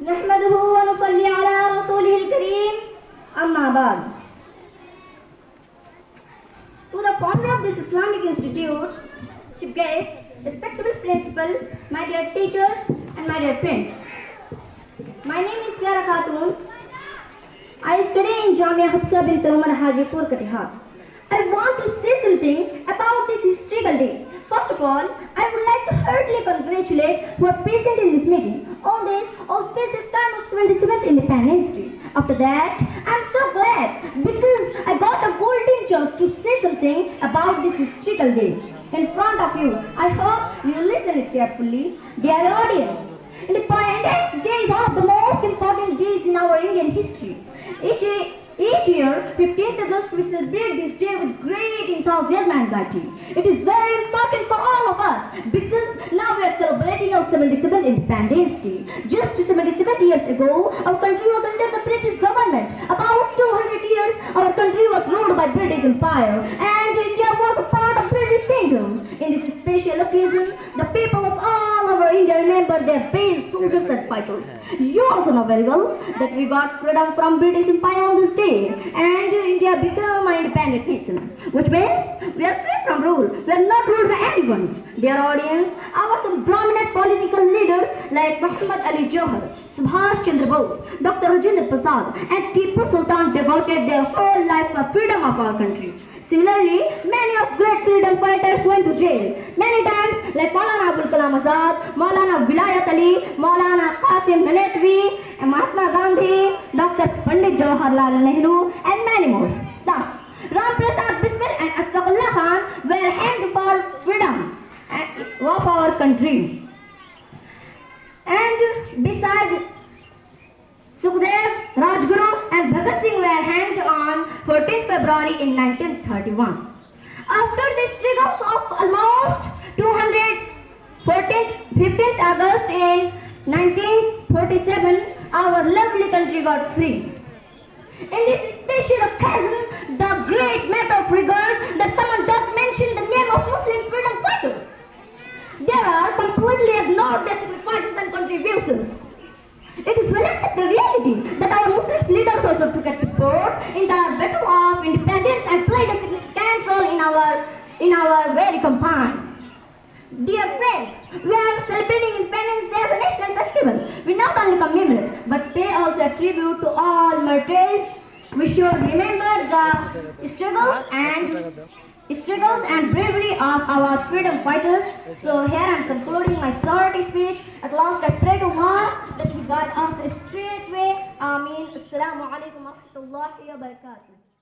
نحمده ونصلي على رسوله الكريم أما بعد. To the founder of this Islamic Institute, chief guest, respectable principal, my dear teachers and my dear friends. My name is Pyara Khatun. I study in Jamia Hafsa binte Umar Hajipur, Katihar. I want to say something about this historical day. First of all, I would like to heartily congratulate who are present in this meeting on this auspicious time of 77th Independence Day. After that, I am so glad because I got a golden chance to say something about this historical day in front of you. I hope you listen it carefully. Dear audience, Independence Day is one of the most important days in our Indian history. Each year, 15th August, we celebrate this day with great enthusiasm and anxiety. It is very important for all of us because now we are celebrating our 77th Independence Day. Just 77 years ago, our country was under the British government. About 200 years, our country was ruled by British Empire and India was a part of British Kingdom. In this special occasion, the people of all over India remember their brave soldiers and fighters. You also know very well that we got freedom from British Empire on this day. And India became an independent nation, which means we are free from rule. We are not ruled by anyone. Dear audience, our some prominent political leaders like Muhammad Ali Johar, Subhash Chandra Bose, Dr. Rajendra Prasad, and Tipu Sultan devoted their whole life for freedom of our country. Similarly, many of great freedom fighters went to jail. Many times, like Maulana Abul Kalam Azad, Maulana Vilayat Ali, Maulana Qasim Nanetvi, Mahatma Gandhi, Dr. Pandit Jawaharlal Nehru, and many more. Thus, Ram Prasad Bismil and Asfaqullah Khan were hanged for freedom of our country. And besides, Sukhdev, Rajguru and Bhagat Singh were hanged on 14th February in 1931. After the struggles of almost 15th August in 1947, our lovely country got free. In this special occasion, the great matter of regard that someone does mention the name of Muslim freedom fighters. There are completely ignored their sacrifices and contributions. It is well accepted reality that our Muslim leaders also took a part in the battle of independence and played a significant role in our very campaign. Dear friends, we are celebrating Independence Day as a national festival. We not only commemorate but pay also a tribute to all martyrs. We should remember the struggles and bravery of our freedom fighters. So here I am concluding my short speech. At last I pray to Allah that He guide us a straight way. Ameen. Assalamu alaikum wa rahmatullahi wa barakatuh.